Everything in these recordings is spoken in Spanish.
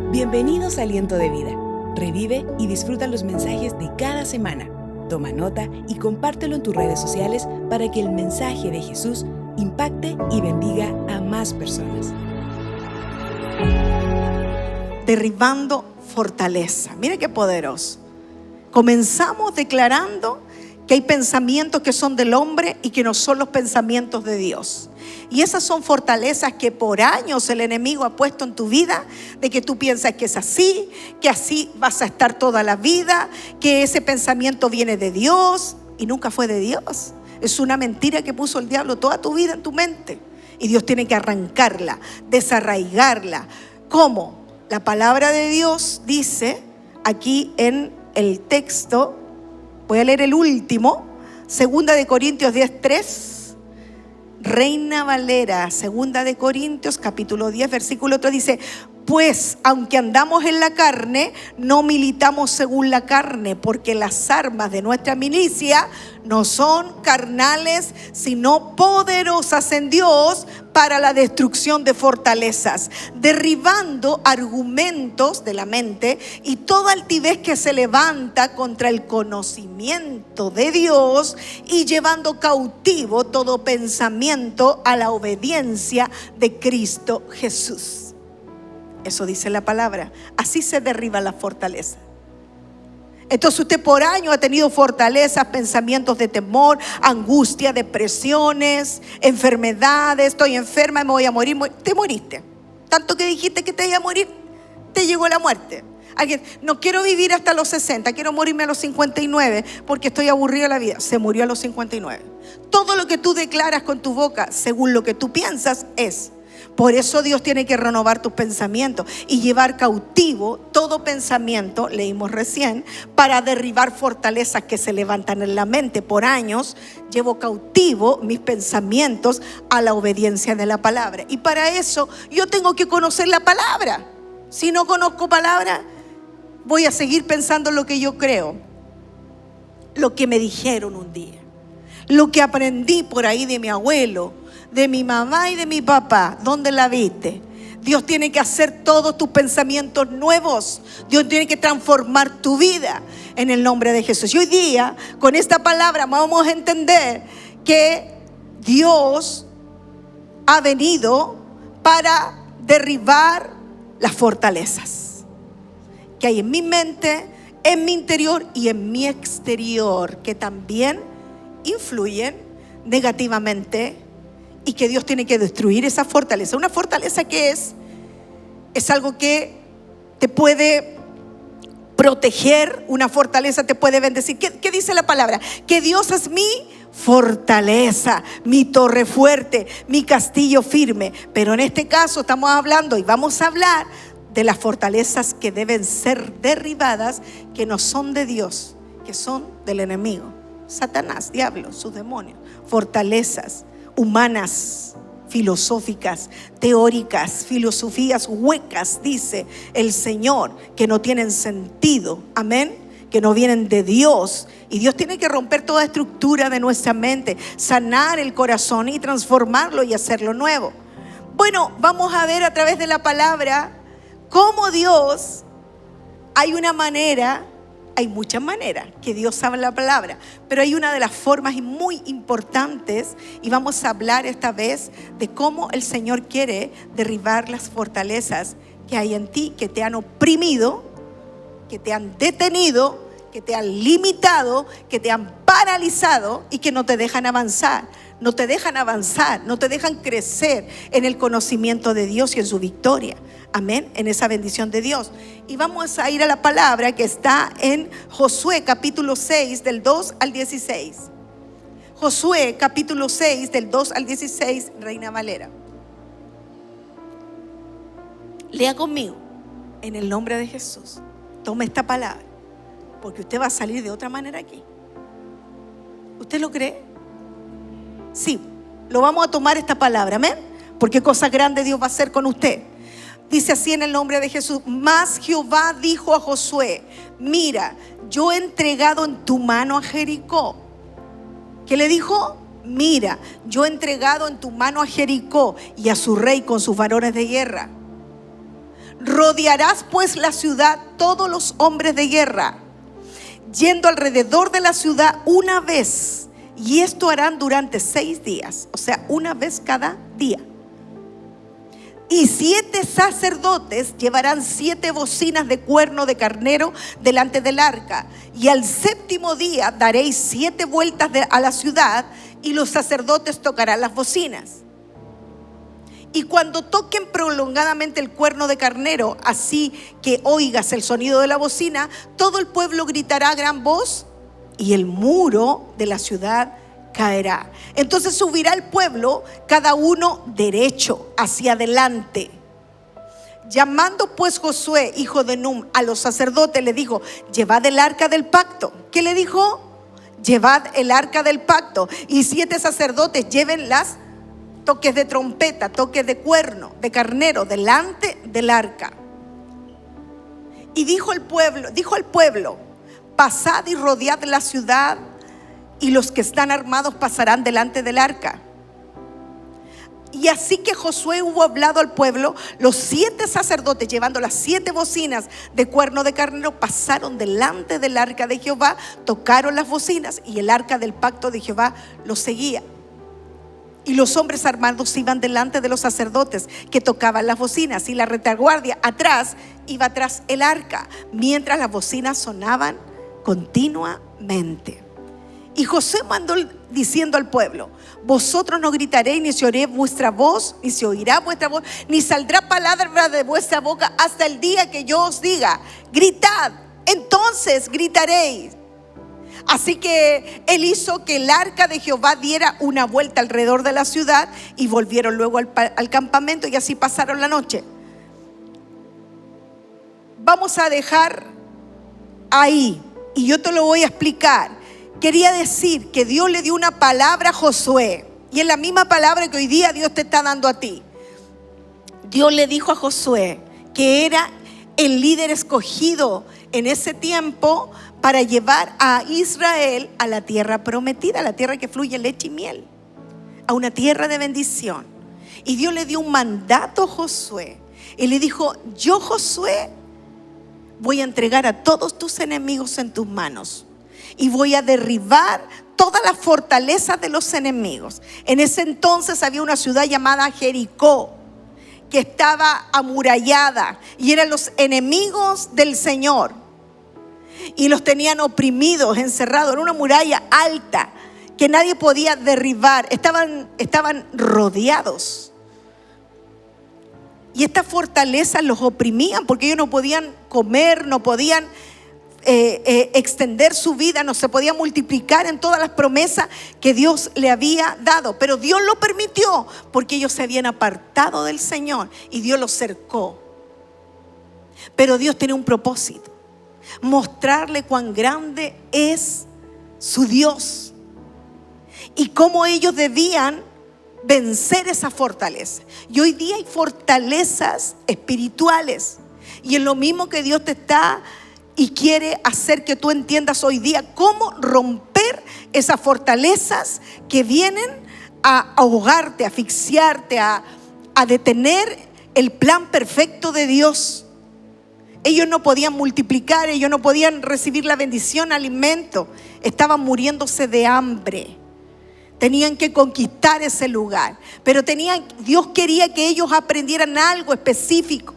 Bienvenidos a Aliento de Vida. Revive y disfruta los mensajes de cada semana. Toma nota y compártelo en tus redes sociales para que el mensaje de Jesús impacte y bendiga a más personas. Derribando fortaleza. Mire qué poderoso. Comenzamos declarando que hay pensamientos que son del hombre y que no son los pensamientos de Dios. Y esas son fortalezas que por años el enemigo ha puesto en tu vida, de que tú piensas que es así, que así vas a estar toda la vida, que ese pensamiento viene de Dios y nunca fue de Dios. Es una mentira que puso el diablo toda tu vida en tu mente. Y Dios tiene que arrancarla, desarraigarla. ¿Cómo? La palabra de Dios dice aquí en el texto, voy a leer el último, 2 Corintios 10:3, Reina Valera, 2 Corintios capítulo 10, versículo 3 dice: pues aunque andamos en la carne, no militamos según la carne, porque las armas de nuestra milicia no son carnales, sino poderosas en Dios para la destrucción de fortalezas, derribando argumentos de la mente y toda altivez que se levanta contra el conocimiento de Dios, y llevando cautivo todo pensamiento a la obediencia de Cristo Jesús. Eso dice la palabra. Así se derriba la fortaleza. Entonces usted por años ha tenido fortalezas, pensamientos de temor, angustia, depresiones, enfermedades. Estoy enferma, me voy a morir. Te moriste. Tanto que dijiste que te iba a morir, te llegó la muerte. Alguien: no quiero vivir hasta los 60, quiero morirme a los 59 porque estoy aburrido de la vida. Se murió a los 59. Todo lo que tú declaras con tu boca, según lo que tú piensas, es. Por eso Dios tiene que renovar tus pensamientos y llevar cautivo todo pensamiento, leímos recién, para derribar fortalezas que se levantan en la mente. Por años llevo cautivo mis pensamientos a la obediencia de la palabra. Y para eso yo tengo que conocer la palabra. Si no conozco palabra, voy a seguir pensando lo que yo creo, lo que me dijeron un día, lo que aprendí por ahí de mi abuelo, de mi mamá y de mi papá. ¿Dónde la viste? Dios tiene que hacer todos tus pensamientos nuevos. Dios tiene que transformar tu vida en el nombre de Jesús. Y hoy día, con esta palabra, vamos a entender que Dios ha venido para derribar las fortalezas que hay en mi mente, en mi interior y en mi exterior, que también influyen negativamente, y que Dios tiene que destruir esa fortaleza. Una fortaleza que es algo que te puede proteger, una fortaleza te puede bendecir. ¿Qué dice la palabra? Que Dios es mi fortaleza, mi torre fuerte, mi castillo firme. Pero en este caso estamos hablando y vamos a hablar de las fortalezas que deben ser derribadas, que no son de Dios, que son del enemigo, Satanás, diablo, sus demonios. Fortalezas humanas, filosóficas, teóricas, filosofías huecas, dice el Señor, que no tienen sentido, amén, que no vienen de Dios. Y Dios tiene que romper toda estructura de nuestra mente, sanar el corazón y transformarlo y hacerlo nuevo. Bueno, vamos a ver a través de la palabra cómo Dios, hay una manera. Hay muchas maneras que Dios habla la palabra, pero hay una de las formas muy importantes, y vamos a hablar esta vez de cómo el Señor quiere derribar las fortalezas que hay en ti, que te han oprimido, que te han detenido, que te han limitado, que te han paralizado y que no te dejan avanzar. No te dejan avanzar, no te dejan crecer en el conocimiento de Dios y en su victoria. Amén, en esa bendición de Dios. Y vamos a ir a la palabra que está en Josué capítulo 6 del 2 al 16. Josué capítulo 6 del 2 al 16, Reina Valera. Lea conmigo en el nombre de Jesús. Tome esta palabra, porque usted va a salir de otra manera aquí. ¿Usted lo cree? Sí, lo vamos a tomar esta palabra, amén, porque cosa grande Dios va a hacer con usted. Dice así en el nombre de Jesús: mas Jehová dijo a Josué: mira, yo he entregado en tu mano a Jericó. ¿Qué le dijo? Mira, yo he entregado en tu mano a Jericó y a su rey con sus varones de guerra. Rodearás pues la ciudad todos los hombres de guerra, yendo alrededor de la ciudad una vez, y esto harán durante 6 días, o sea, una vez cada día. Y 7 sacerdotes llevarán 7 bocinas de cuerno de carnero delante del arca. Y al 7º día daréis 7 vueltas a la ciudad, y los sacerdotes tocarán las bocinas. Y cuando toquen prolongadamente el cuerno de carnero, así que oigas el sonido de la bocina, todo el pueblo gritará a gran voz, y el muro de la ciudad caerá. Entonces subirá el pueblo, cada uno derecho hacia adelante. Llamando pues Josué, hijo de Nun, a los sacerdotes, le dijo: llevad el arca del pacto. ¿Qué le dijo? Llevad el arca del pacto. Y 7 sacerdotes lleven las toques de trompeta, toques de cuerno, de carnero, delante del arca. Y dijo al pueblo: pasad y rodead la ciudad, y los que están armados pasarán delante del arca. Y así que Josué hubo hablado al pueblo, los 7 sacerdotes, llevando las 7 bocinas de cuerno de carnero, pasaron delante del arca de Jehová, tocaron las bocinas, y el arca del pacto de Jehová los seguía. Y los hombres armados iban delante de los sacerdotes que tocaban las bocinas, y la retaguardia atrás iba tras el arca, mientras las bocinas sonaban continuamente. Y Josué mandó diciendo al pueblo: vosotros no gritaréis, ni se oirá vuestra voz, ni se oirá vuestra voz, ni saldrá palabra de vuestra boca hasta el día que yo os diga: gritad, entonces gritaréis. Así que él hizo que el arca de Jehová diera una vuelta alrededor de la ciudad, y volvieron luego al campamento, y así pasaron la noche. Vamos a dejar ahí, y yo te lo voy a explicar. Quería decir que Dios le dio una palabra a Josué, y es la misma palabra que hoy día Dios te está dando a ti. Dios le dijo a Josué que era el líder escogido en ese tiempo para llevar a Israel a la tierra prometida, a la tierra que fluye leche y miel, a una tierra de bendición. Y Dios le dio un mandato a Josué, y le dijo: yo, Josué, voy a entregar a todos tus enemigos en tus manos, y voy a derribar todas las fortalezas de los enemigos. En ese entonces había una ciudad llamada Jericó, que estaba amurallada, y eran los enemigos del Señor, y los tenían oprimidos, encerrados en una muralla alta que nadie podía derribar. Estaban rodeados, y estas fortalezas los oprimían, porque ellos no podían comer, no podían extender su vida, no se podía multiplicar en todas las promesas que Dios le había dado. Pero Dios lo permitió porque ellos se habían apartado del Señor, y Dios los cercó. Pero Dios tiene un propósito: mostrarle cuán grande es su Dios y cómo ellos debían vencer esa fortaleza. Y hoy día hay fortalezas espirituales, y es lo mismo que Dios te está y quiere hacer que tú entiendas hoy día: cómo romper esas fortalezas que vienen a ahogarte, a asfixiarte, a detener el plan perfecto de Dios. Ellos no podían multiplicar, ellos no podían recibir la bendición, alimento. Estaban muriéndose de hambre. Tenían que conquistar ese lugar, pero Dios quería que ellos aprendieran algo específico,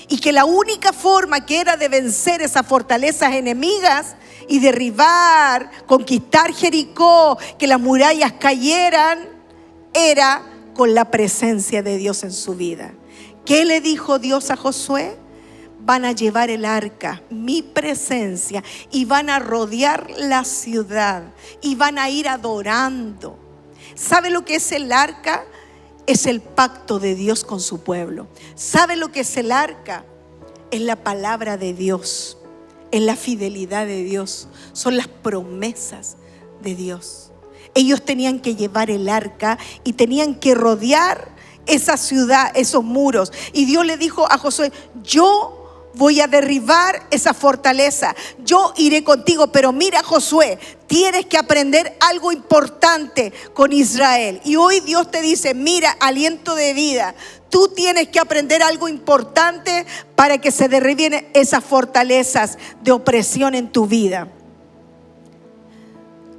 y que la única forma que era de vencer esas fortalezas enemigas y derribar, conquistar Jericó, que las murallas cayeran, era con la presencia de Dios en su vida. ¿Qué le dijo Dios a Josué? Van a llevar el arca, mi presencia, y van a rodear la ciudad, y van a ir adorando. ¿Sabe lo que es el arca? Es el pacto de Dios con su pueblo. ¿Sabe lo que es el arca? Es la palabra de Dios, es la fidelidad de Dios, son las promesas de Dios. Ellos tenían que llevar el arca y tenían que rodear esa ciudad, esos muros. Y Dios le dijo a Josué: yo voy a derribar esa fortaleza. Yo iré contigo, pero mira, Josué, tienes que aprender algo importante con Israel. Y hoy Dios te dice, mira, aliento de vida, tú tienes que aprender algo importante para que se derriben esas fortalezas de opresión en tu vida.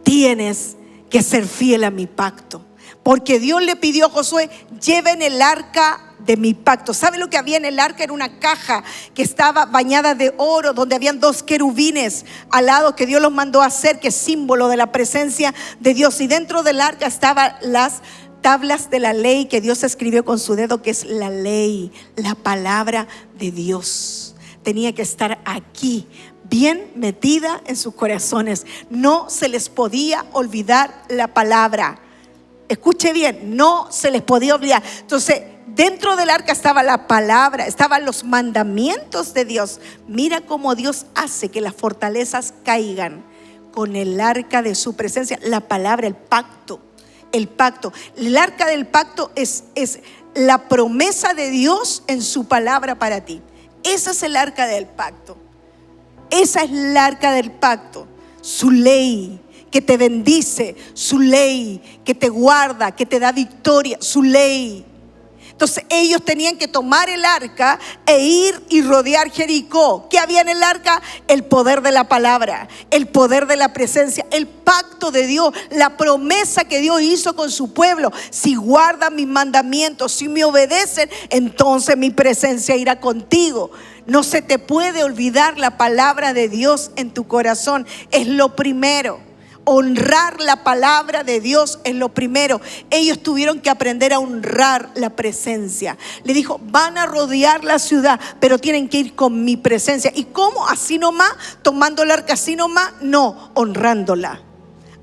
Tienes que ser fiel a mi pacto. Porque Dios le pidió a Josué, lleven el arca de mi pacto. ¿Sabe lo que había en el arca? Era una caja que estaba bañada de oro, donde habían 2 querubines al lado que Dios los mandó a hacer, que es símbolo de la presencia de Dios. Y dentro del arca estaban las tablas de la ley que Dios escribió con su dedo, que es la ley, la palabra de Dios. Tenía que estar aquí, bien metida en sus corazones. No se les podía olvidar la palabra. Escuche bien, no se les podía olvidar. Entonces, dentro del arca estaba la palabra, estaban los mandamientos de Dios. Mira cómo Dios hace que las fortalezas caigan con el arca de su presencia. La palabra, el pacto. El pacto. El arca del pacto es la promesa de Dios en su palabra para ti. Esa es el arca del pacto. Esa es el arca del pacto. Su ley que te bendice, su ley que te guarda, que te da victoria, su ley. Entonces ellos tenían que tomar el arca e ir y rodear Jericó. ¿Qué había en el arca? El poder de la palabra, el poder de la presencia, el pacto de Dios, la promesa que Dios hizo con su pueblo. Si guardan mis mandamientos, si me obedecen, entonces mi presencia irá contigo. No se te puede olvidar la palabra de Dios en tu corazón. Es lo primero. Honrar la palabra de Dios es lo primero. Ellos tuvieron que aprender a honrar la presencia. Le dijo, van a rodear la ciudad, pero tienen que ir con mi presencia. ¿Y cómo? ¿Así nomás? ¿Tomando el arca así nomás? No, honrándola,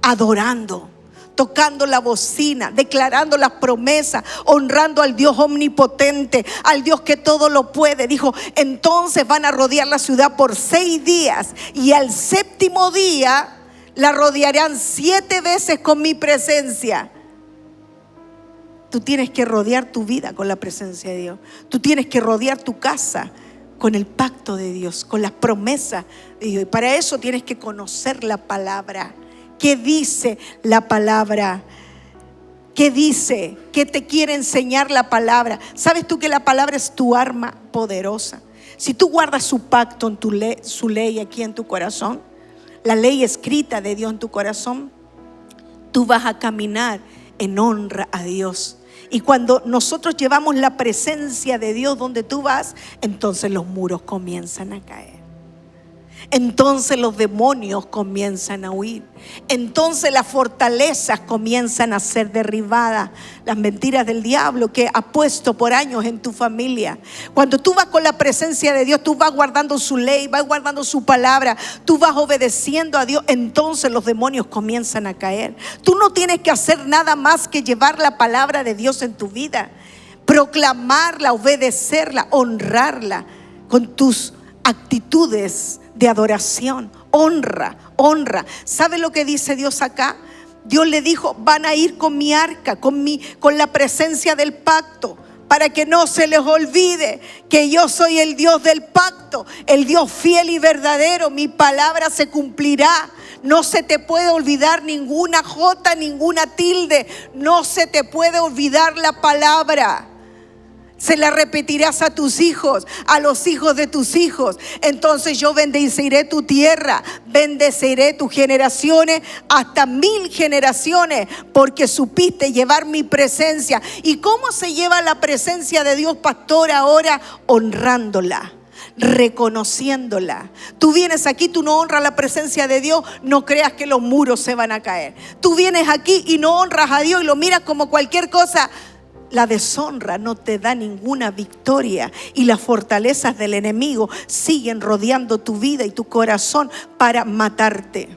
adorando, tocando la bocina, declarando las promesas, honrando al Dios omnipotente, al Dios que todo lo puede. Dijo, entonces van a rodear la ciudad por 6 días y al 7º día la rodearán 7 veces con mi presencia. Tú tienes que rodear tu vida con la presencia de Dios. Tú tienes que rodear tu casa con el pacto de Dios, con las promesas de Dios. Y para eso tienes que conocer la palabra. ¿Qué dice la palabra? ¿Qué dice? ¿Qué te quiere enseñar la palabra? ¿Sabes tú que la palabra es tu arma poderosa? Si tú guardas su pacto, en su ley aquí en tu corazón, la ley escrita de Dios en tu corazón, tú vas a caminar en honra a Dios. Y cuando nosotros llevamos la presencia de Dios donde tú vas, entonces los muros comienzan a caer. Entonces los demonios comienzan a huir. Entonces las fortalezas comienzan a ser derribadas. Las mentiras del diablo que ha puesto por años en tu familia. Cuando tú vas con la presencia de Dios, tú vas guardando su ley, vas guardando su palabra, tú vas obedeciendo a Dios, entonces los demonios comienzan a caer. Tú no tienes que hacer nada más que llevar la palabra de Dios en tu vida, proclamarla, obedecerla, honrarla con tus actitudes de adoración. Honra. ¿Sabe lo que dice Dios acá? Dios le dijo, van a ir con mi arca, con la presencia del pacto, para que no se les olvide que yo soy el Dios del pacto, el Dios fiel y verdadero. Mi palabra se cumplirá. No se te puede olvidar ninguna jota, ninguna tilde. No se te puede olvidar la palabra. Se la repetirás a tus hijos, a los hijos de tus hijos. Entonces yo bendeciré tu tierra, bendeciré tus generaciones hasta 1000 generaciones, porque supiste llevar mi presencia. ¿Y cómo se lleva la presencia de Dios, pastor? Ahora honrándola, reconociéndola. Tú vienes aquí, tú no honras la presencia de Dios, no creas que los muros se van a caer. Tú vienes aquí y no honras a Dios y lo miras como cualquier cosa. La deshonra no te da ninguna victoria y las fortalezas del enemigo siguen rodeando tu vida y tu corazón para matarte.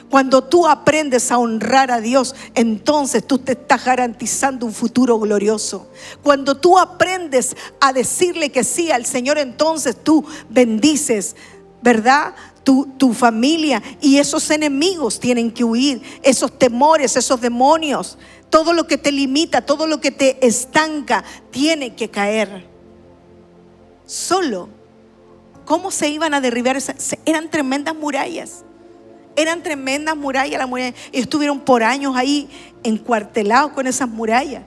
Cuando tú aprendes a honrar a Dios, entonces tú te estás garantizando un futuro glorioso. Cuando tú aprendes a decirle que sí al Señor, entonces tú bendices, ¿verdad?, tu familia, y esos enemigos tienen que huir, esos temores, esos demonios, todo lo que te limita, todo lo que te estanca, tiene que caer. solo. ¿Cómo se iban a derribar? Eran tremendas murallas. Eran tremendas murallas las murallas. Y estuvieron por años ahí encuartelados con esas murallas,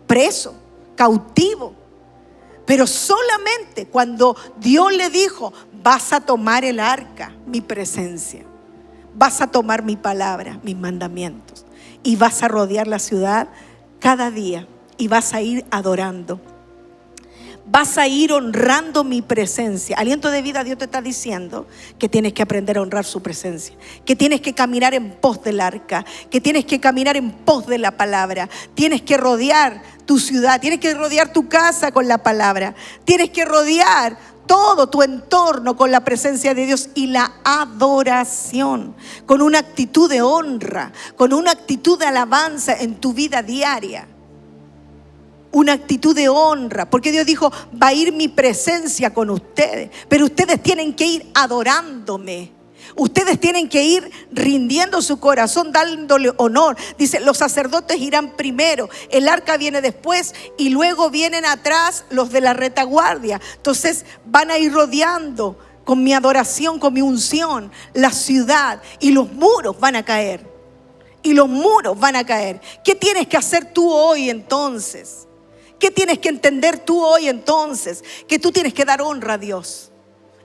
presos, cautivos. Pero solamente cuando Dios le dijo: vas a tomar el arca, mi presencia, vas a tomar mi palabra, mis mandamientos, y vas a rodear la ciudad cada día y vas a ir adorando. Vas a ir honrando mi presencia. Aliento de Vida, Dios te está diciendo que tienes que aprender a honrar su presencia, que tienes que caminar en pos del arca, que tienes que caminar en pos de la palabra. Tienes que rodear tu ciudad, tienes que rodear tu casa con la palabra, tienes que rodear todo tu entorno con la presencia de Dios y la adoración, con una actitud de honra, con una actitud de alabanza en tu vida diaria. Una actitud de honra, porque Dios dijo: va a ir mi presencia con ustedes, pero ustedes tienen que ir adorándome. Ustedes tienen que ir rindiendo su corazón, dándole honor. Dice: los sacerdotes irán primero, el arca viene después y luego vienen atrás los de la retaguardia. Entonces van a ir rodeando con mi adoración, con mi unción, la ciudad, y los muros van a caer. Y los muros van a caer. ¿Qué tienes que hacer tú hoy entonces? ¿Qué tienes que entender tú hoy entonces? Que tú tienes que dar honra a Dios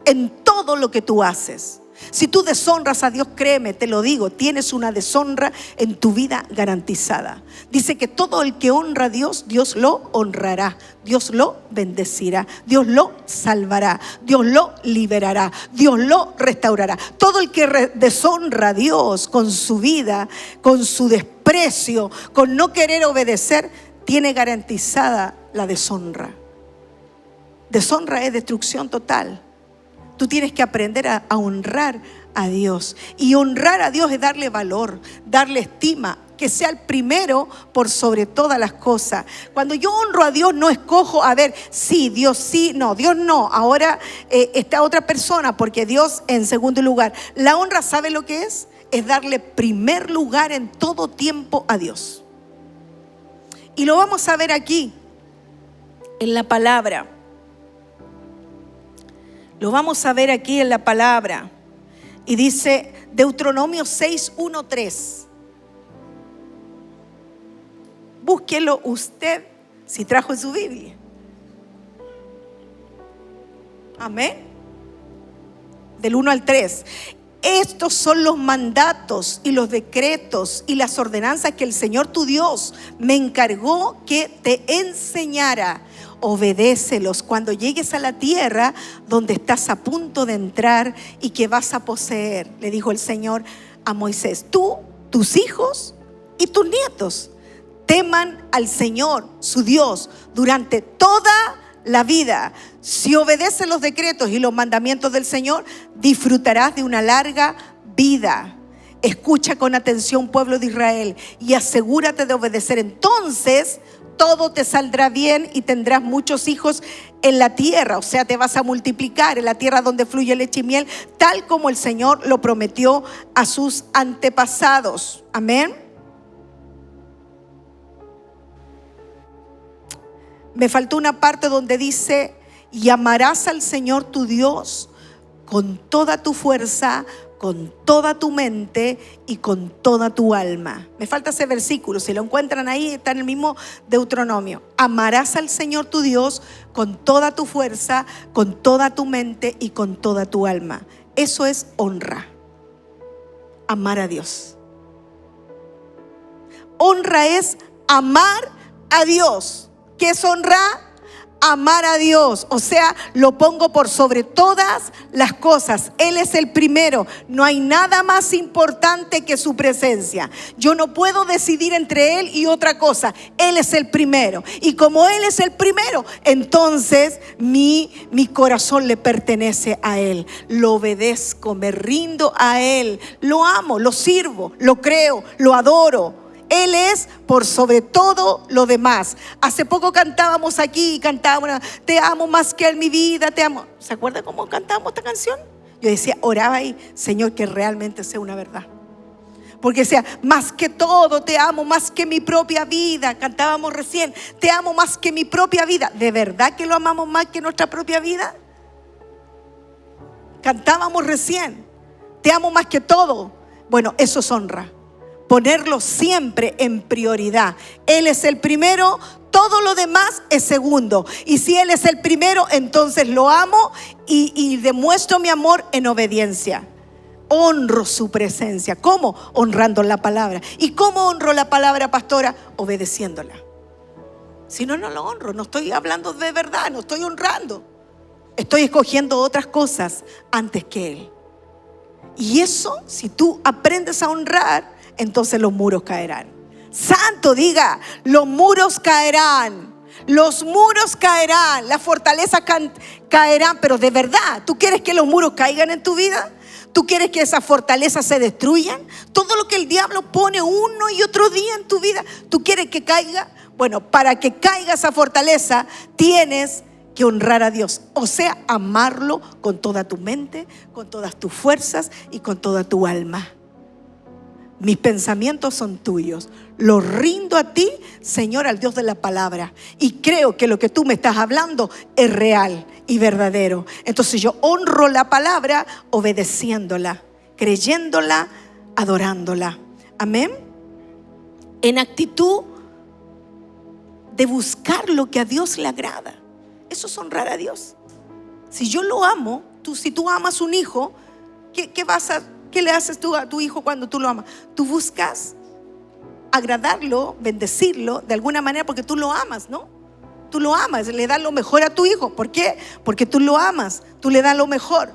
en todo lo que tú haces. Si tú deshonras a Dios, créeme, te lo digo, tienes una deshonra en tu vida garantizada. Dice que todo el que honra a Dios, Dios lo honrará, Dios lo bendecirá, Dios lo salvará, Dios lo liberará, Dios lo restaurará. Todo el que deshonra a Dios con su vida, con su desprecio, con no querer obedecer, tiene garantizada la deshonra. Deshonra es destrucción total. Tú tienes que aprender a honrar a Dios. Y honrar a Dios es darle valor, darle estima, que sea el primero por sobre todas las cosas. Cuando yo honro a Dios, no escojo, a ver, sí, Dios sí, no, Dios no. Ahora está otra persona, porque Dios en segundo lugar. La honra, ¿sabe lo que es? Es darle primer lugar en todo tiempo a Dios. Y lo vamos a ver aquí, en la palabra. Lo vamos a ver aquí en la palabra. Y dice Deuteronomio 6:1-3. Búsquelo usted si trajo en su Biblia. Amén. Del 1 al 3. Estos son los mandatos y los decretos y las ordenanzas que el Señor tu Dios me encargó que te enseñara. Obedécelos cuando llegues a la tierra donde estás a punto de entrar y que vas a poseer. Le dijo el Señor a Moisés: tú, tus hijos y tus nietos teman al Señor su Dios durante toda la vida. Si obedeces los decretos y los mandamientos del Señor, disfrutarás de una larga vida. Escucha con atención, pueblo de Israel, y asegúrate de obedecer. Entonces todo te saldrá bien y tendrás muchos hijos en la tierra. O sea, te vas a multiplicar en la tierra donde fluye leche y miel, tal como el Señor lo prometió a sus antepasados. Amén. Me faltó una parte donde dice: y amarás al Señor tu Dios con toda tu fuerza, con toda tu mente y con toda tu alma. Me falta ese versículo, si lo encuentran ahí, está en el mismo Deuteronomio. Amarás al Señor tu Dios con toda tu fuerza, con toda tu mente y con toda tu alma. Eso es honra. Amar a Dios. Honra es amar a Dios. ¿Qué es honra? Amar a Dios, o sea, lo pongo por sobre todas las cosas. Él es el primero. No hay nada más importante que su presencia. Yo no puedo decidir entre Él y otra cosa. Él es el primero. Y como Él es el primero, entonces mi corazón le pertenece a Él. Lo obedezco, me rindo a Él. Lo amo, lo sirvo, lo creo, lo adoro. Él es por sobre todo lo demás. Hace poco cantábamos aquí, te amo más que en mi vida, te amo. ¿Se acuerdan cómo cantábamos esta canción? Yo decía, oraba ahí, Señor, que realmente sea una verdad. Porque sea, más que todo, te amo más que mi propia vida. Cantábamos recién, te amo más que mi propia vida. ¿De verdad que lo amamos más que nuestra propia vida? Cantábamos recién, te amo más que todo. Bueno, eso es honra. Ponerlo siempre en prioridad. Él es el primero, todo lo demás es segundo. Y si Él es el primero, entonces lo amo y demuestro mi amor en obediencia. Honro su presencia. ¿Cómo? Honrando la palabra. ¿Y cómo honro la palabra, pastora? Obedeciéndola. Si no, no lo honro. No estoy hablando de verdad, no estoy honrando. Estoy escogiendo otras cosas antes que Él. Y eso, si tú aprendes a honrar, entonces los muros caerán. Santo, diga, los muros caerán. Los muros caerán, las fortalezas caerán. Pero de verdad, ¿tú quieres que los muros caigan en tu vida? ¿Tú quieres que esas fortalezas se destruyan? Todo lo que el diablo pone uno y otro día en tu vida, ¿tú quieres que caiga? Bueno, para que caiga esa fortaleza, tienes que honrar a Dios. O sea, amarlo con toda tu mente, con todas tus fuerzas y con toda tu alma. Mis pensamientos son tuyos. Los rindo a ti, Señor, al Dios de la palabra. Y creo que lo que tú me estás hablando es real y verdadero. Entonces yo honro la palabra obedeciéndola, creyéndola, adorándola. Amén. En actitud de buscar lo que a Dios le agrada. Eso es honrar a Dios. Si yo lo amo, si tú amas un hijo, ¿qué le haces tú a tu hijo cuando tú lo amas? Tú buscas agradarlo, bendecirlo de alguna manera porque tú lo amas, ¿no? Tú lo amas, le das lo mejor a tu hijo. ¿Por qué? Porque tú lo amas, tú le das lo mejor,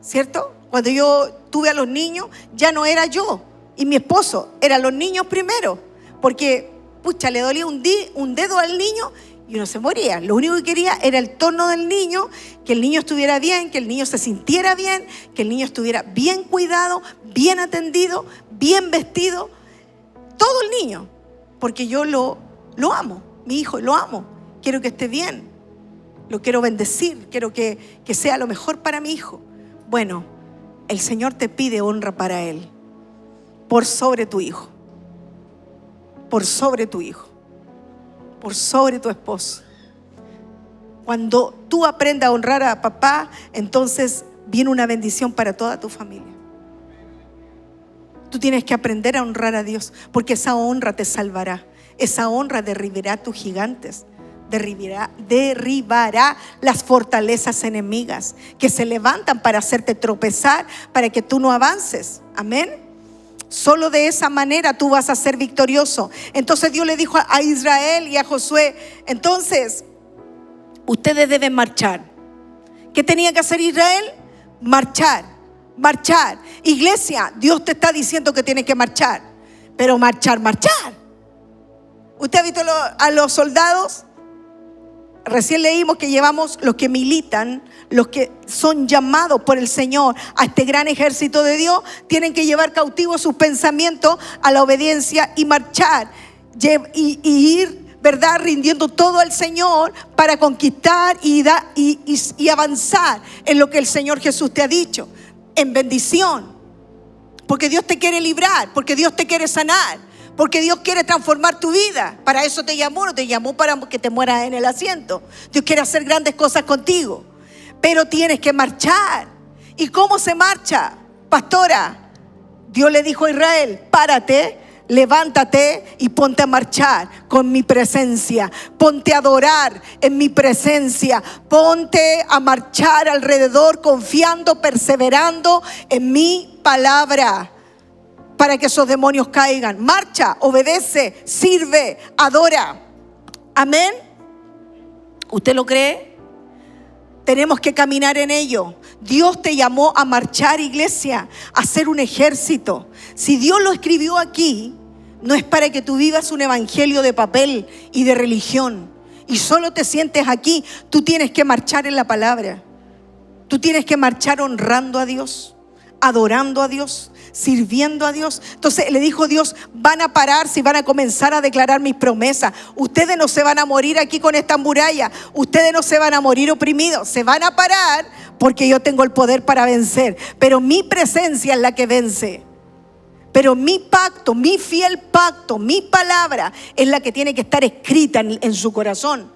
¿cierto? Cuando yo tuve a los niños, ya no era yo y mi esposo, eran los niños primero. Porque, pucha, le dolía un dedo al niño y uno se moría. Lo único que quería era el tono del niño, que el niño estuviera bien, que el niño se sintiera bien, que el niño estuviera bien cuidado, bien atendido, bien vestido. Todo el niño, porque yo lo amo, mi hijo lo amo, quiero que esté bien, lo quiero bendecir, quiero que sea lo mejor para mi hijo. Bueno, el Señor te pide honra para Él, por sobre tu hijo, por sobre tu hijo, por sobre tu esposo. Cuando tú aprendas a honrar a papá, entonces viene una bendición para toda tu familia. Tú tienes que aprender a honrar a Dios, porque esa honra te salvará. Esa honra derribará tus gigantes, derribará las fortalezas enemigas que se levantan para hacerte tropezar, para que tú no avances. Amén. Solo de esa manera tú vas a ser victorioso. Entonces Dios le dijo a Israel y a Josué, entonces ustedes deben marchar. ¿Qué tenía que hacer Israel? Marchar. Iglesia, Dios te está diciendo que tienes que marchar. Pero marchar. ¿Usted ha visto a los soldados? Recién leímos que llevamos los que militan, los que son llamados por el Señor a este gran ejército de Dios, tienen que llevar cautivos sus pensamientos a la obediencia y marchar y ir, ¿verdad?, rindiendo todo al Señor para conquistar y avanzar en lo que el Señor Jesús te ha dicho, en bendición. Porque Dios te quiere librar, porque Dios te quiere sanar, porque Dios quiere transformar tu vida. Para eso te llamó, no te llamó para que te mueras en el asiento. Dios quiere hacer grandes cosas contigo, pero tienes que marchar. ¿Y cómo se marcha, pastora? Dios le dijo a Israel, párate, levántate y ponte a marchar con mi presencia. Ponte a adorar en mi presencia. Ponte a marchar alrededor, confiando, perseverando en mi palabra, para que esos demonios caigan. Marcha, obedece, sirve, adora. Amén. ¿Usted lo cree? Tenemos que caminar en ello. Dios te llamó a marchar, iglesia, a ser un ejército. Si Dios lo escribió aquí, no es para que tú vivas un evangelio de papel y de religión y solo te sientes aquí. Tú tienes que marchar en la palabra. Tú tienes que marchar honrando a Dios, adorando a Dios, sirviendo a Dios. Entonces le dijo Dios, van a pararse y van a comenzar a declarar mis promesas. Ustedes no se van a morir aquí con esta muralla. Ustedes no se van a morir oprimidos. Se van a parar porque yo tengo el poder para vencer. Pero mi presencia es la que vence. Pero mi pacto, mi fiel pacto, mi palabra es la que tiene que estar escrita en su corazón.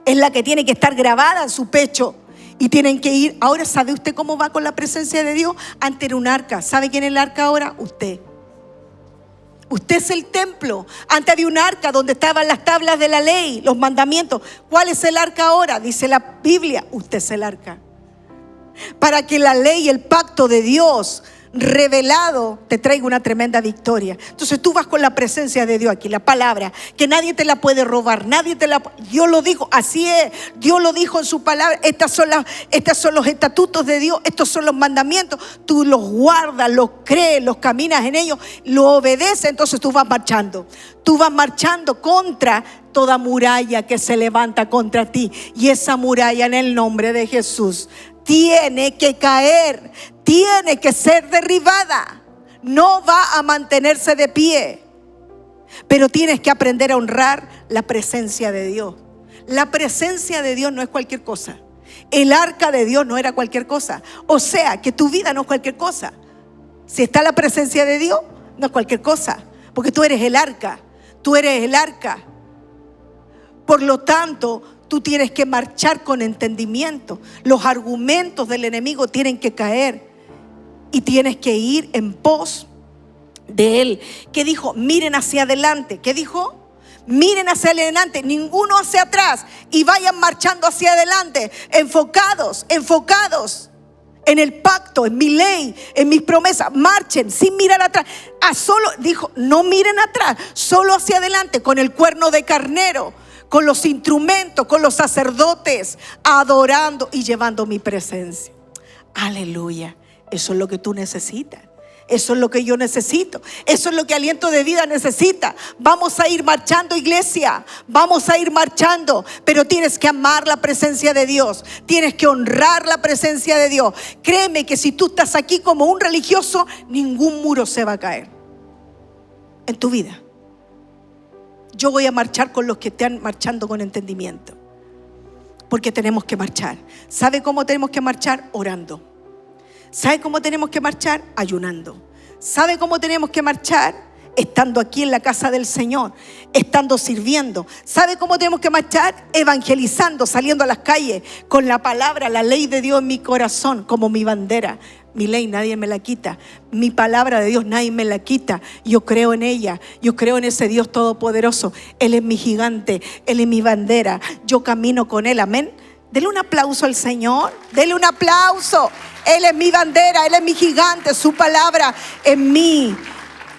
Es la que tiene que estar grabada en su pecho. Y tienen que ir. Ahora, ¿sabe usted cómo va con la presencia de Dios? Antes era un arca. ¿Sabe quién es el arca ahora? Usted. Usted es el templo. Antes había un arca donde estaban las tablas de la ley, los mandamientos. ¿Cuál es el arca ahora? Dice la Biblia, usted es el arca. Para que la ley y el pacto de Dios revelado te traiga una tremenda victoria. Entonces tú vas con la presencia de Dios aquí, la palabra, que nadie te la puede robar, Dios lo dijo, así es, Dios lo dijo en su palabra. Estos son los estatutos de Dios, estos son los mandamientos. Tú los guardas, los crees, los caminas en ellos, los obedeces. Entonces tú vas marchando contra toda muralla que se levanta contra ti. Y esa muralla, en el nombre de Jesús, tiene que caer, tiene que ser derribada. No va a mantenerse de pie. Pero tienes que aprender a honrar la presencia de Dios. La presencia de Dios no es cualquier cosa. El arca de Dios no era cualquier cosa. O sea, que tu vida no es cualquier cosa. Si está la presencia de Dios, no es cualquier cosa. Porque tú eres el arca. Tú eres el arca. Por lo tanto, tú tienes que marchar con entendimiento. Los argumentos del enemigo tienen que caer. Y tienes que ir en pos de él. ¿Qué dijo? Miren hacia adelante. ¿Qué dijo? Miren hacia adelante, ninguno hacia atrás. Y vayan marchando hacia adelante. Enfocados en el pacto, en mi ley, en mis promesas. Marchen sin mirar atrás. Dijo, no miren atrás, solo hacia adelante, con el cuerno de carnero, con los instrumentos, con los sacerdotes, adorando y llevando mi presencia. Aleluya. Eso es lo que tú necesitas. Eso es lo que yo necesito. Eso es lo que Aliento de Vida necesita. Vamos a ir marchando, iglesia. Vamos a ir marchando. Pero tienes que amar la presencia de Dios. Tienes que honrar la presencia de Dios. Créeme que si tú estás aquí como un religioso, ningún muro se va a caer en tu vida. Yo voy a marchar con los que están marchando con entendimiento. Porque tenemos que marchar. ¿Sabe cómo tenemos que marchar? Orando. ¿Sabe cómo tenemos que marchar? Ayunando. ¿Sabe cómo tenemos que marchar? Estando aquí en la casa del Señor, estando sirviendo. ¿Sabe cómo tenemos que marchar? Evangelizando, saliendo a las calles, con la palabra, la ley de Dios en mi corazón, como mi bandera. Mi ley nadie me la quita. Mi palabra de Dios nadie me la quita. Yo creo en ella. Yo creo en ese Dios todopoderoso. Él es mi gigante. Él es mi bandera. Yo camino con Él. Amén. Dele un aplauso al Señor. Dele un aplauso. Él es mi bandera, Él es mi gigante, su palabra en mí.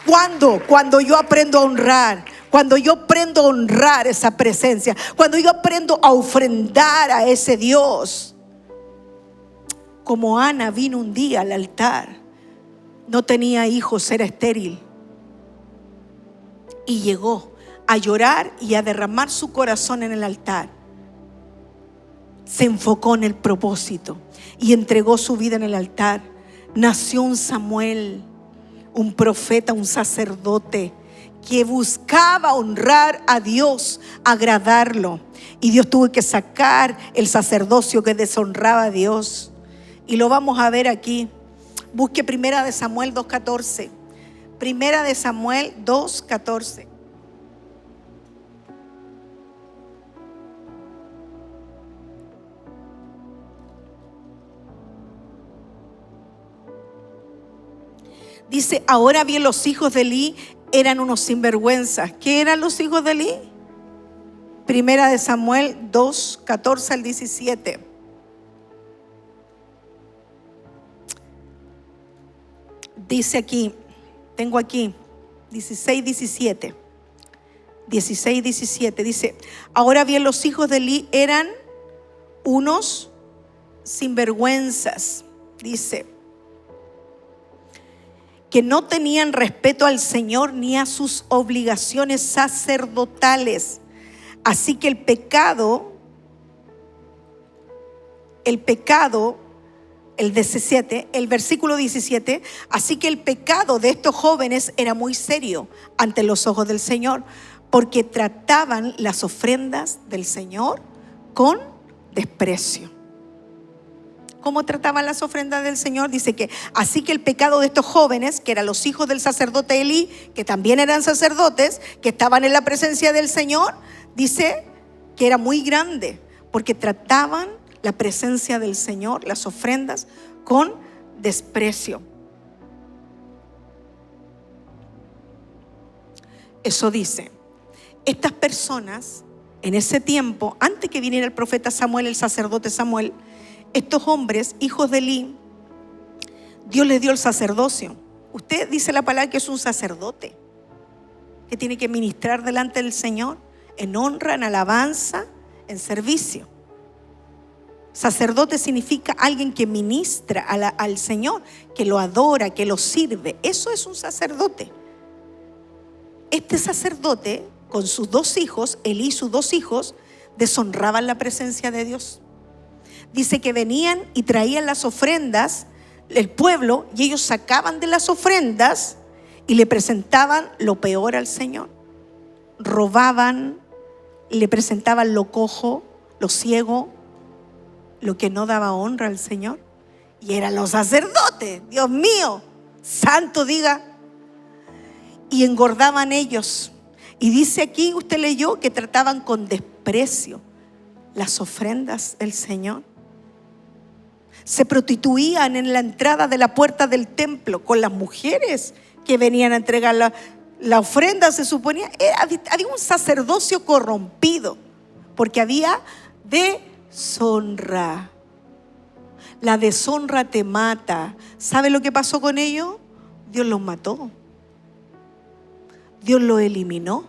Cuando yo aprendo a honrar, cuando yo aprendo a honrar esa presencia, cuando yo aprendo a ofrendar a ese Dios. Como Ana vino un día al altar, no tenía hijos, era estéril. Y llegó a llorar y a derramar su corazón en el altar. Se enfocó en el propósito y entregó su vida en el altar. Nació un Samuel, un profeta, un sacerdote que buscaba honrar a Dios, agradarlo. Y Dios tuvo que sacar el sacerdocio que deshonraba a Dios. Y lo vamos a ver aquí. Busque Primera de Samuel 2:14. Primera de Samuel 2:14. Dice, ahora bien, los hijos de Elí eran unos sinvergüenzas. ¿Qué eran los hijos de Elí? Primera de Samuel 2:14 al 17. Dice aquí, tengo aquí 16, 17. Dice, ahora bien, los hijos de Elí eran unos sinvergüenzas. Dice, que no tenían respeto al Señor ni a sus obligaciones sacerdotales. Así que el pecado, el versículo 17, así que el pecado de estos jóvenes era muy serio ante los ojos del Señor, porque trataban las ofrendas del Señor con desprecio. ¿Cómo trataban las ofrendas del Señor? Dice que así que el pecado de estos jóvenes, que eran los hijos del sacerdote Elí, que también eran sacerdotes, que estaban en la presencia del Señor, dice que era muy grande, porque trataban la presencia del Señor, las ofrendas, con desprecio. Eso dice, estas personas en ese tiempo, antes que viniera el profeta Samuel, el sacerdote Samuel, estos hombres, hijos de Elí, Dios les dio el sacerdocio. Usted dice la palabra que es un sacerdote, que tiene que ministrar delante del Señor en honra, en alabanza, en servicio. Sacerdote significa alguien que ministra al Señor, que lo adora, que lo sirve. Eso es un sacerdote. Este sacerdote, con sus dos hijos, Elí y sus dos hijos, deshonraban la presencia de Dios. Dice que venían y traían las ofrendas, el pueblo, y ellos sacaban de las ofrendas y le presentaban lo peor al Señor. Robaban, le presentaban lo cojo, lo ciego, lo que no daba honra al Señor. Y eran los sacerdotes, Dios mío, santo diga. Y engordaban ellos. Y dice aquí, usted leyó, que trataban con desprecio las ofrendas del Señor. Se prostituían en la entrada de la puerta del templo con las mujeres que venían a entregar la ofrenda. Se suponía, había un sacerdocio corrompido, porque había deshonra. La deshonra te mata. ¿Sabe lo que pasó con ellos? Dios los mató. Dios lo eliminó,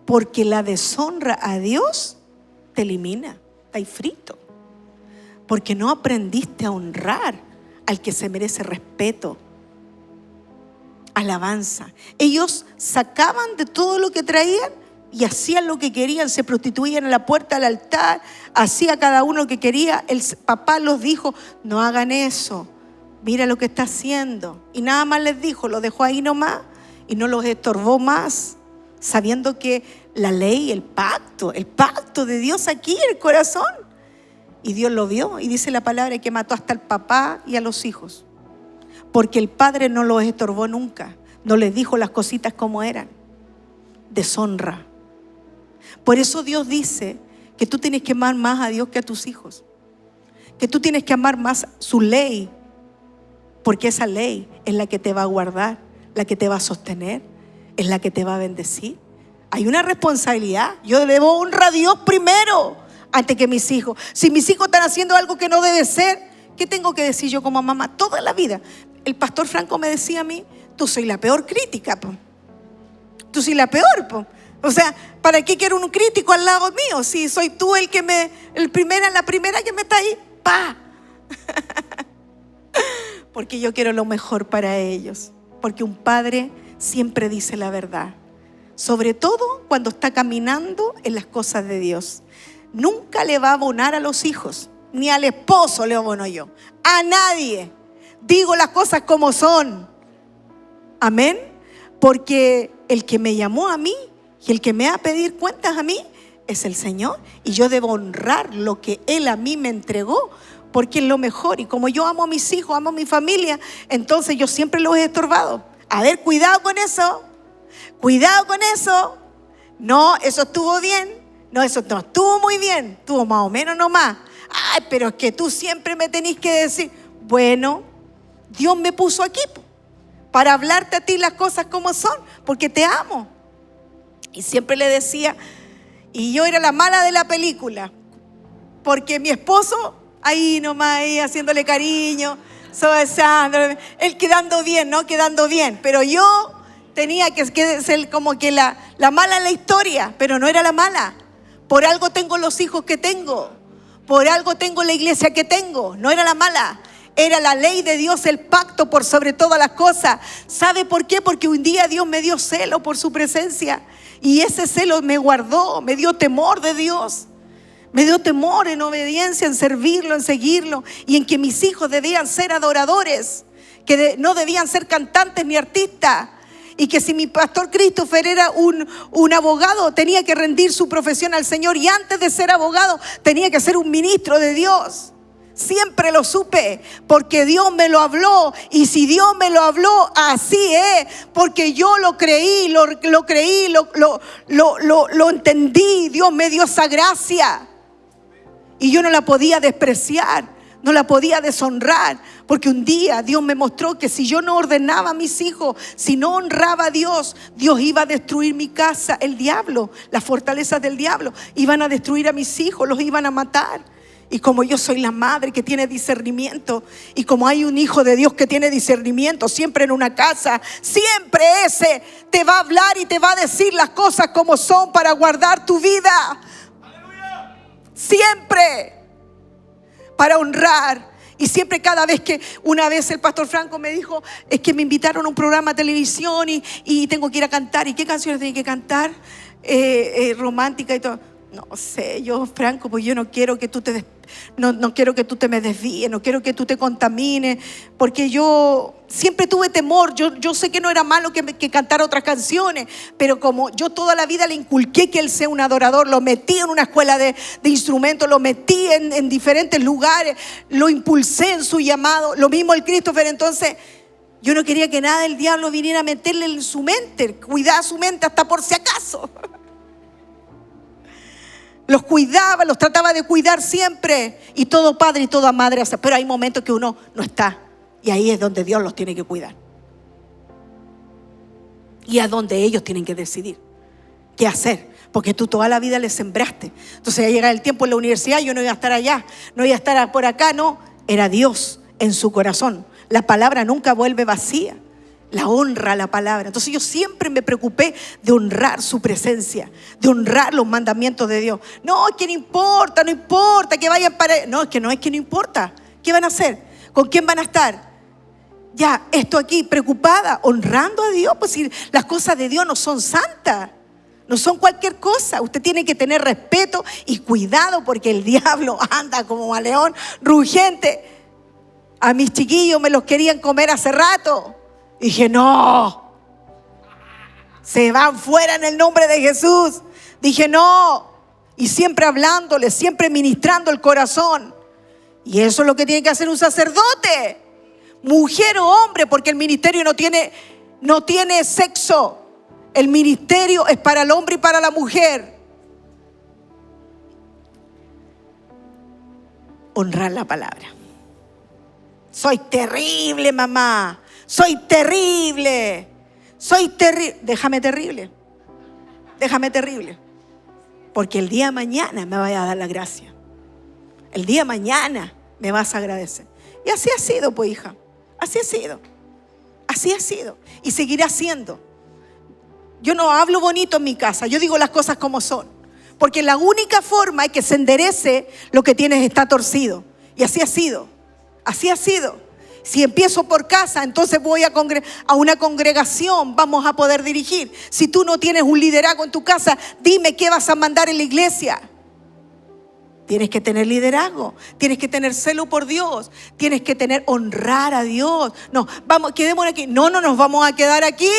porque la deshonra a Dios te elimina, está ahí frito, porque no aprendiste a honrar al que se merece respeto, alabanza. Ellos sacaban de todo lo que traían y hacían lo que querían, se prostituían en la puerta del altar, hacía cada uno lo que quería. El papá los dijo, no hagan eso, mira lo que está haciendo, y nada más les dijo, lo dejó ahí nomás. Y no los estorbó más, sabiendo que la ley, el pacto de Dios aquí en el corazón. Y Dios lo vio, y dice la palabra que mató hasta el papá y a los hijos. Porque el padre no los estorbó nunca, no les dijo las cositas como eran. Deshonra. Por eso Dios dice que tú tienes que amar más a Dios que a tus hijos. Que tú tienes que amar más su ley, porque esa ley es la que te va a guardar, la que te va a sostener, es la que te va a bendecir. Hay una responsabilidad. Yo debo honrar a Dios primero antes que mis hijos. Si mis hijos están haciendo algo que no debe ser, ¿qué tengo que decir yo como mamá? Toda la vida. El pastor Franco me decía a mí, tú soy la peor crítica, po. Tú soy la peor, po. O sea, ¿para qué quiero un crítico al lado mío? Si soy tú la primera que me está ahí, pa. Porque yo quiero lo mejor para ellos. Porque un padre siempre dice la verdad, sobre todo cuando está caminando en las cosas de Dios. Nunca le va a abonar a los hijos, ni al esposo le abono yo, a nadie. Digo las cosas como son. Amén. Porque el que me llamó a mí y el que me va a pedir cuentas a mí es el Señor, y yo debo honrar lo que Él a mí me entregó, porque es lo mejor. Y como yo amo a mis hijos, amo a mi familia, entonces yo siempre los he estorbado. A ver, cuidado con eso. Cuidado con eso. No, eso estuvo bien. No, eso no estuvo muy bien. Estuvo más o menos nomás. Ay, pero es que tú siempre me tenés que decir. Bueno, Dios me puso aquí para hablarte a ti las cosas como son, porque te amo. Y siempre le decía, y yo era la mala de la película, porque mi esposo ahí nomás, ahí haciéndole cariño, suavizándole, él quedando bien, ¿no? Quedando bien. Pero yo tenía que ser como que la mala en la historia, pero no era la mala. Por algo tengo los hijos que tengo, por algo tengo la iglesia que tengo, no era la mala. Era la ley de Dios, el pacto por sobre todas las cosas. ¿Sabe por qué? Porque un día Dios me dio celo por su presencia, y ese celo me guardó, me dio temor de Dios. Me dio temor en obediencia, en servirlo, en seguirlo, y en que mis hijos debían ser adoradores, que no debían ser cantantes ni artistas, y que si mi pastor Christopher era un abogado, tenía que rendir su profesión al Señor, y antes de ser abogado tenía que ser un ministro de Dios. Siempre lo supe, porque Dios me lo habló, y si Dios me lo habló, así es, porque yo lo creí, lo entendí. Dios me dio esa gracia. Y yo no la podía despreciar, no la podía deshonrar, porque un día Dios me mostró que si yo no ordenaba a mis hijos, si no honraba a Dios, Dios iba a destruir mi casa. El diablo, las fortalezas del diablo iban a destruir a mis hijos, los iban a matar. Y como yo soy la madre que tiene discernimiento, y como hay un hijo de Dios que tiene discernimiento siempre en una casa, siempre ese te va a hablar y te va a decir las cosas como son para guardar tu vida. Siempre para honrar. Y siempre, cada vez que, una vez el pastor Franco me dijo, es que me invitaron a un programa de televisión y tengo que ir a cantar. ¿Y qué canciones tengo que cantar? Romántica y todo. No sé, yo, Franco, pues yo no quiero que tú no quiero que tú te me desvíes, no quiero que tú te contamines, porque yo siempre tuve temor. Yo sé que no era malo que cantara otras canciones, pero como yo toda la vida le inculqué que él sea un adorador, lo metí en una escuela de instrumentos, lo metí en diferentes lugares, lo impulsé en su llamado, lo mismo el Christopher. Entonces yo no quería que nada del diablo viniera a meterle en su mente, cuidaba su mente hasta por si acaso. Los cuidaba, los trataba de cuidar siempre. Y todo padre y toda madre hace. Pero hay momentos que uno no está. Y ahí es donde Dios los tiene que cuidar. Y es donde ellos tienen que decidir qué hacer. Porque tú toda la vida les sembraste. Entonces ya llega el tiempo en la universidad, yo no iba a estar allá, no iba a estar por acá, no. Era Dios en su corazón. La palabra nunca vuelve vacía. La honra, la palabra. Entonces yo siempre me preocupé de honrar su presencia, de honrar los mandamientos de Dios. No, es que no importa que vayan para... No, es que no importa. ¿Qué van a hacer? ¿Con quién van a estar? Ya, esto aquí, preocupada, honrando a Dios. Pues si las cosas de Dios no son santas, no son cualquier cosa. Usted tiene que tener respeto y cuidado, porque el diablo anda como un león rugiente. A mis chiquillos me los querían comer hace rato. Dije, no, se van fuera en el nombre de Jesús. Dije, no. Y siempre hablándole, siempre ministrando el corazón. Y eso es lo que tiene que hacer un sacerdote, mujer o hombre, porque el ministerio no tiene sexo. El ministerio es para el hombre y para la mujer. Honrar la palabra. Soy terrible, mamá. Soy terrible. Déjame terrible. Porque el día de mañana me vaya a dar la gracia. El día de mañana me vas a agradecer. Y así ha sido, pues, hija. Así ha sido. Y seguirá siendo. Yo no hablo bonito en mi casa. Yo digo las cosas como son. Porque la única forma es que se enderece lo que tienes está torcido. Y así ha sido. Si empiezo por casa, entonces voy a una congregación, vamos a poder dirigir. Si tú no tienes un liderazgo en tu casa, dime qué vas a mandar en la iglesia. Tienes que tener liderazgo, tienes que tener celo por Dios, tienes que honrar a Dios. No, quedémonos aquí. No nos vamos a quedar aquí.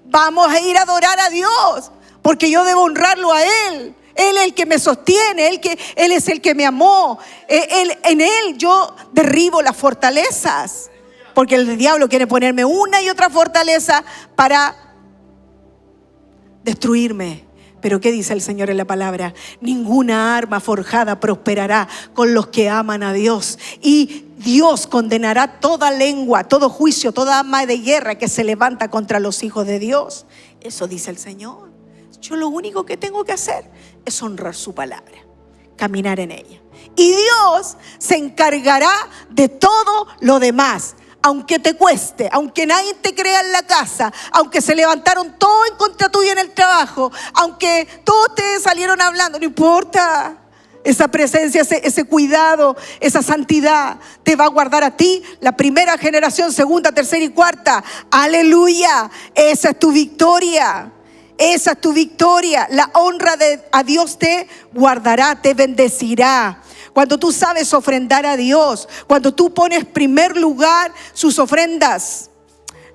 Vamos a ir a adorar a Dios, porque yo debo honrarlo a Él. Él es el que me sostiene, Él es el que me amó. En Él yo derribo las fortalezas. Porque el diablo quiere ponerme una y otra fortaleza para destruirme. Pero ¿qué dice el Señor en la palabra? Ninguna arma forjada prosperará con los que aman a Dios. Y Dios condenará toda lengua, todo juicio, toda arma de guerra que se levanta contra los hijos de Dios. Eso dice el Señor. Yo lo único que tengo que hacer es honrar su palabra, caminar en ella. Y Dios se encargará de todo lo demás. Aunque te cueste, aunque nadie te crea en la casa, aunque se levantaron todos en contra tuya en el trabajo, aunque todos te salieron hablando, no importa. Esa presencia, ese cuidado, esa santidad te va a guardar a ti, la primera generación, segunda, tercera y cuarta. Aleluya, esa es tu victoria. Esa es tu victoria. La honra a Dios te guardará, te bendecirá. Cuando tú sabes ofrendar a Dios, cuando tú pones primer lugar sus ofrendas.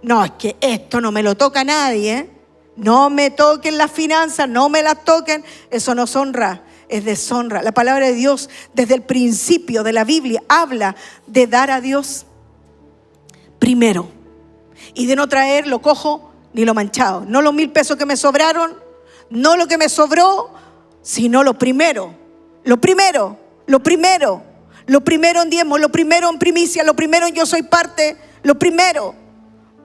No, es que esto no me lo toca nadie, No me toquen las finanzas, no me las toquen. Eso no es honra, es deshonra. La palabra de Dios desde el principio de la Biblia habla de dar a Dios primero y de no traer lo cojo ni lo manchado. No los 1,000 pesos que me sobraron, no lo que me sobró, sino lo primero, Lo primero en diezmo, lo primero en primicia, lo primero en yo soy parte, lo primero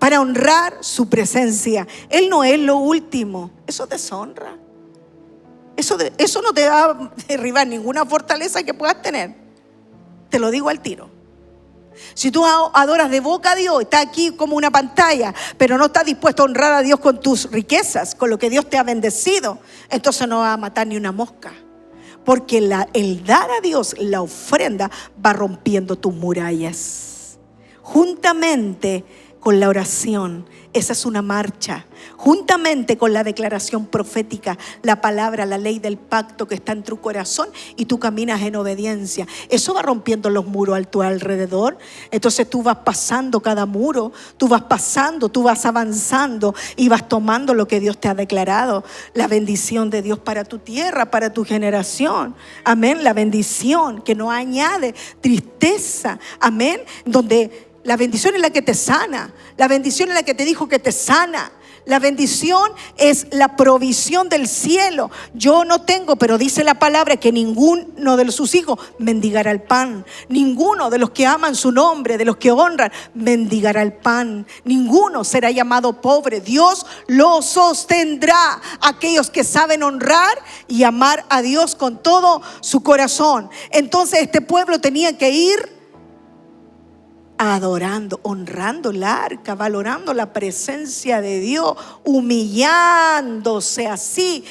para honrar su presencia. Él no es lo último. Eso deshonra. Eso no te va a derribar ninguna fortaleza que puedas tener. Te lo digo al tiro. Si tú adoras de boca a Dios, está aquí como una pantalla, pero no estás dispuesto a honrar a Dios con tus riquezas, con lo que Dios te ha bendecido, entonces no va a matar ni una mosca. Porque el dar a Dios la ofrenda va rompiendo tus murallas. Juntamente con la oración, esa es una marcha. Juntamente con la declaración profética, la palabra, la ley del pacto que está en tu corazón y tú caminas en obediencia. Eso va rompiendo los muros a tu alrededor. Entonces tú vas pasando cada muro, tú vas pasando, tú vas avanzando y vas tomando lo que Dios te ha declarado. La bendición de Dios para tu tierra, para tu generación. Amén. La bendición que no añade tristeza. Amén. Donde la bendición es la que te sana. La bendición es la que te dijo que te sana. La bendición es la provisión del cielo. Yo no tengo, pero dice la palabra que ninguno de sus hijos mendigará el pan. Ninguno de los que aman su nombre, de los que honran, mendigará el pan. Ninguno será llamado pobre. Dios lo sostendrá. Aquellos que saben honrar y amar a Dios con todo su corazón. Entonces este pueblo tenía que ir adorando, honrando el arca, valorando la presencia de Dios, humillándose así,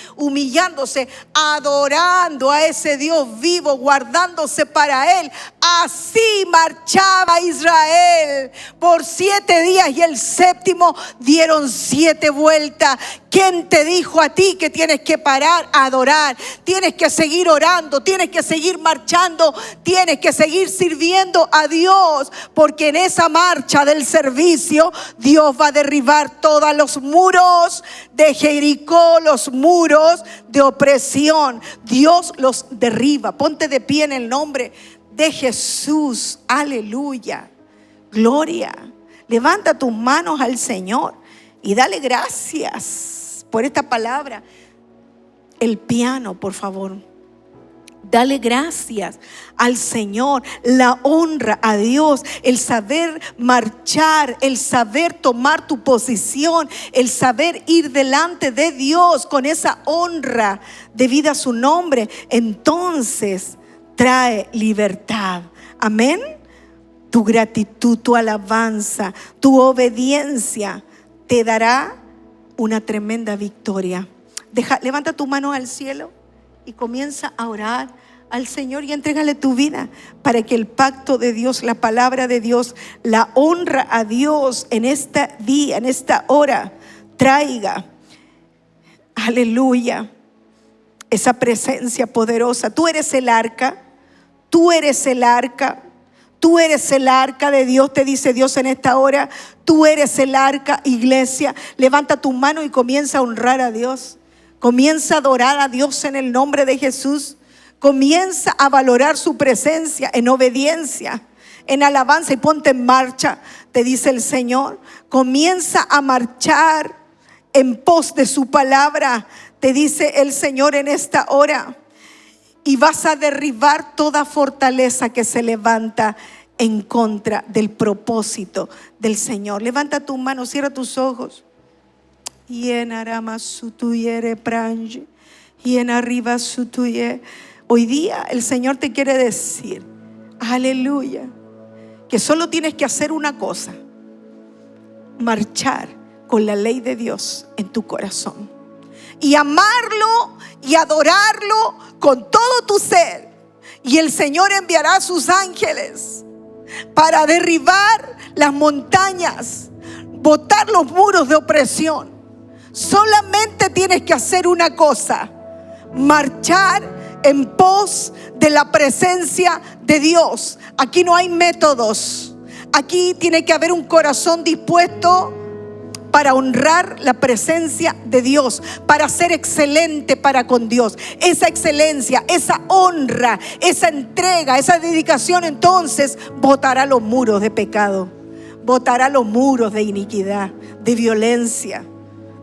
adorando a ese Dios vivo, guardándose para Él. Así marchaba Israel por 7 días y el séptimo dieron 7 vueltas. ¿Quién te dijo a ti que tienes que parar a adorar? Tienes que seguir orando, tienes que seguir marchando, tienes que seguir sirviendo a Dios, porque en esa marcha del servicio Dios va a derribar todos los muros de Jericó, los muros de opresión. Dios los derriba. Ponte de pie en el nombre de Jesús. Aleluya. Gloria. Levanta tus manos al Señor y dale gracias por esta palabra. El piano, por favor. Dale gracias al Señor, la honra a Dios, el saber marchar, el saber tomar tu posición, el saber ir delante de Dios con esa honra debida a su nombre. Entonces trae libertad. Amén. Tu gratitud, tu alabanza, tu obediencia te dará una tremenda victoria. Levanta tu mano al cielo y comienza a orar al Señor y entrégale tu vida para que el pacto de Dios, la palabra de Dios, la honra a Dios en este día, en esta hora, traiga, aleluya, esa presencia poderosa. Tú eres el arca, tú eres el arca. Tú eres el arca de Dios, te dice Dios en esta hora. Tú eres el arca, iglesia. Levanta tu mano y comienza a honrar a Dios. Comienza a adorar a Dios en el nombre de Jesús. Comienza a valorar su presencia en obediencia, en alabanza, y ponte en marcha, te dice el Señor. Comienza a marchar en pos de su palabra, te dice el Señor en esta hora. Y vas a derribar toda fortaleza que se levanta en contra del propósito del Señor. Levanta tu mano, cierra tus ojos. Y en arama sutuyere prange, y en arriba sutuye. Hoy día el Señor te quiere decir, aleluya, que solo tienes que hacer una cosa: marchar con la ley de Dios en tu corazón y amarlo y adorarlo con todo tu ser. Y el Señor enviará a sus ángeles para derribar las montañas, botar los muros de opresión. Solamente tienes que hacer una cosa: marchar en pos de la presencia de Dios. Aquí no hay métodos. Aquí tiene que haber un corazón dispuesto para honrar la presencia de Dios, para ser excelente para con Dios. Esa excelencia, esa honra, esa entrega, esa dedicación, entonces botará los muros de pecado, botará los muros de iniquidad, de violencia,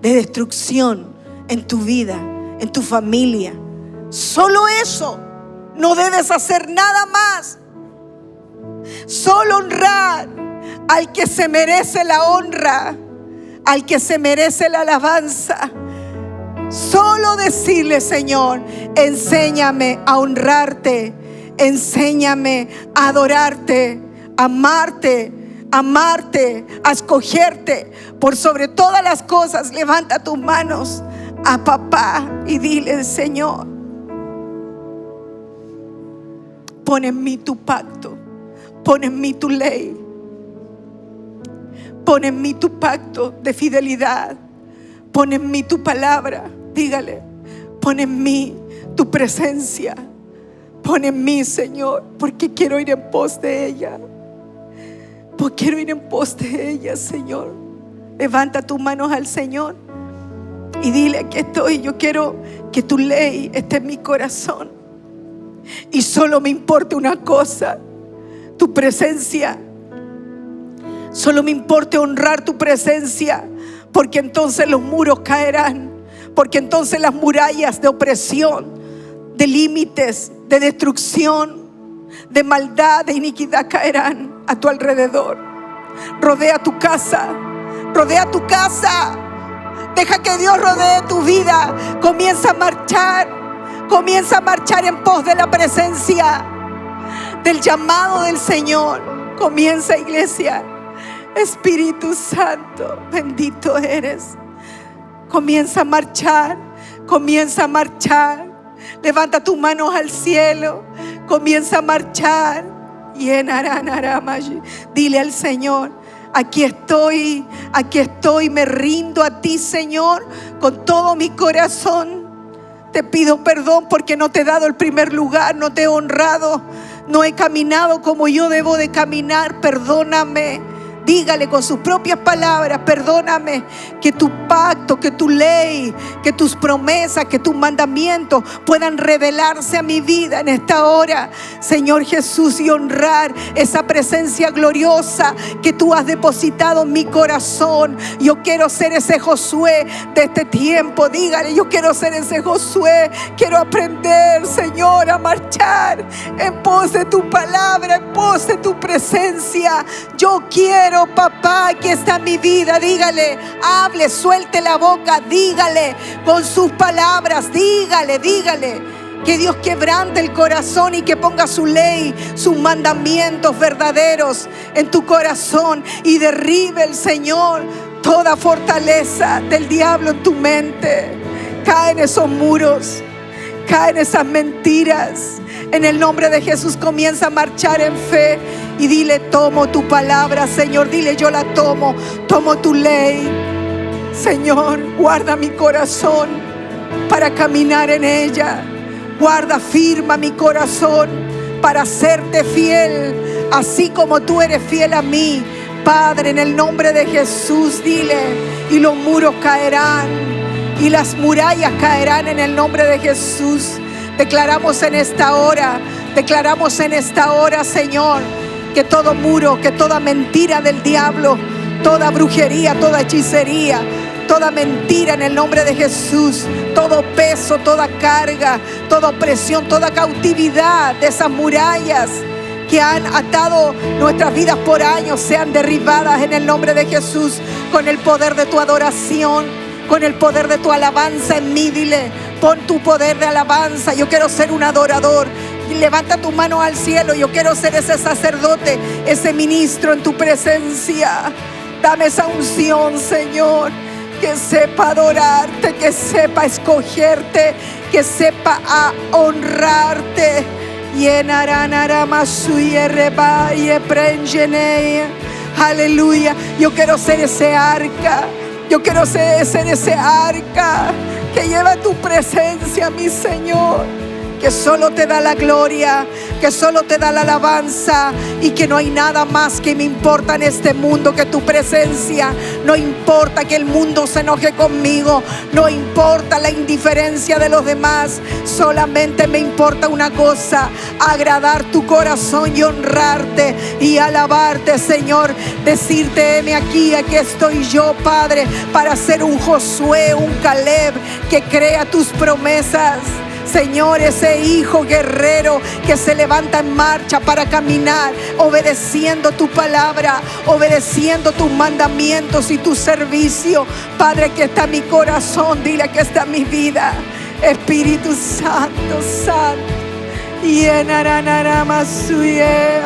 de destrucción en tu vida, en tu familia. Solo eso No debes hacer nada más. Solo honrar al que se merece la honra, al que se merece la alabanza. Solo decirle: Señor, enséñame a honrarte, enséñame a adorarte, a amarte, a escogerte por sobre todas las cosas. Levanta tus manos a papá y dile: Señor, pon en mí tu pacto, pon en mí tu ley, pon en mí tu pacto de fidelidad, pon en mí tu palabra. Dígale: pon en mí tu presencia, pon en mí, Señor, porque quiero ir en pos de ella. Porque quiero ir en pos de ella, Señor. Levanta tus manos al Señor y dile: aquí estoy. Yo quiero que tu ley esté en mi corazón. Y solo me importa una cosa: tu presencia. Solo me importa honrar tu presencia, porque entonces los muros caerán. Porque entonces las murallas de opresión, de límites, de destrucción, de maldad, de iniquidad caerán a tu alrededor. Rodea tu casa. Rodea tu casa. Deja que Dios rodee tu vida. Comienza a marchar. Comienza a marchar en pos de la presencia, del llamado del Señor. Comienza, iglesia. Espíritu Santo, bendito eres. Comienza a marchar. Comienza a marchar. Levanta tus manos al cielo. Comienza a marchar. Dile al Señor: aquí estoy, me rindo a ti, Señor, con todo mi corazón. Te pido perdón porque no te he dado el primer lugar, no te he honrado, no he caminado como yo debo de caminar. Perdóname. Dígale con sus propias palabras: perdóname, que tu pacto, que tu ley, que tus promesas, que tus mandamientos puedan revelarse a mi vida en esta hora, Señor Jesús, y honrar esa presencia gloriosa que tú has depositado en mi corazón. Yo quiero ser ese Josué de este tiempo. Dígale: yo quiero ser ese Josué. Quiero aprender, Señor, a marchar en pos de tu palabra, en pos de tu presencia. Yo quiero, papá, aquí está mi vida. Dígale, hable, suelte la boca, dígale con sus palabras, dígale. Que Dios quebrante el corazón y que ponga su ley, sus mandamientos verdaderos en tu corazón, y derribe el Señor toda fortaleza del diablo en tu mente. Caen esos muros, caen esas mentiras. En el nombre de Jesús comienza a marchar en fe y dile: tomo tu palabra, Señor. Dile: yo la tomo tu ley. Señor, guarda mi corazón para caminar en ella. Guarda, firma mi corazón para serte fiel, así como tú eres fiel a mí. Padre, en el nombre de Jesús, dile: y los muros caerán y las murallas caerán en el nombre de Jesús. Declaramos en esta hora, Señor, que todo muro, que toda mentira del diablo, toda brujería, toda hechicería, toda mentira en el nombre de Jesús, todo peso, toda carga, toda opresión, toda cautividad de esas murallas que han atado nuestras vidas por años, sean derribadas en el nombre de Jesús, con el poder de tu adoración, con el poder de tu alabanza en mí. Dile: pon tu poder de alabanza. Yo quiero ser un adorador. Y levanta tu mano al cielo: yo quiero ser ese sacerdote, ese ministro en tu presencia. Dame esa unción, Señor, que sepa adorarte, que sepa escogerte, que sepa a honrarte. Aleluya. Yo quiero ser ese arca. Yo quiero ser ese arca que lleva tu presencia, mi Señor, que solo te da la gloria, que solo te da la alabanza, y que no hay nada más que me importa en este mundo que tu presencia. No importa que el mundo se enoje conmigo, no importa la indiferencia de los demás, solamente me importa una cosa: agradar tu corazón y honrarte y alabarte, Señor. Decirte: heme aquí estoy yo, Padre, para ser un Josué, un Caleb que crea tus promesas. Señor, ese hijo guerrero que se levanta en marcha para caminar, obedeciendo tu palabra, obedeciendo tus mandamientos y tu servicio. Padre, que está mi corazón, dile que está mi vida. Espíritu Santo, Santo.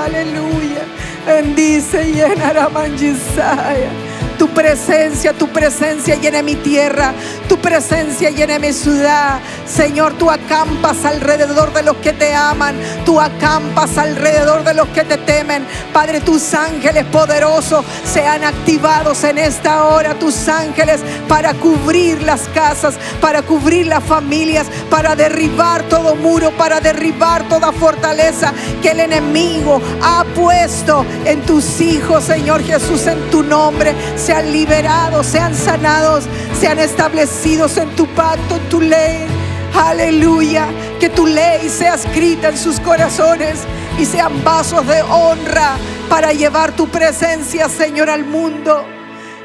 Aleluya. Bendice, Yenaramanjisaya. Tu presencia llena mi tierra, tu presencia llena mi ciudad. Señor, tú acampas alrededor de los que te aman, tú acampas alrededor de los que te temen. Padre, tus ángeles poderosos sean activados en esta hora, tus ángeles para cubrir las casas, para cubrir las familias, para derribar todo muro, para derribar toda fortaleza que el enemigo ha puesto en tus hijos. Señor Jesús, en tu nombre sean liberados, sean sanados, sean establecidos en tu pacto, en tu ley. Aleluya, que tu ley sea escrita en sus corazones y sean vasos de honra para llevar tu presencia, Señor, al mundo.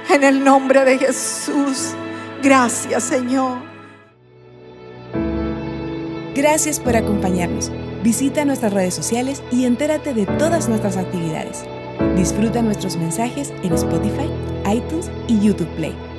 En el nombre de Jesús. Gracias, Señor. Gracias por acompañarnos. Visita nuestras redes sociales y entérate de todas nuestras actividades. Disfruta nuestros mensajes en Spotify, iTunes y YouTube Play.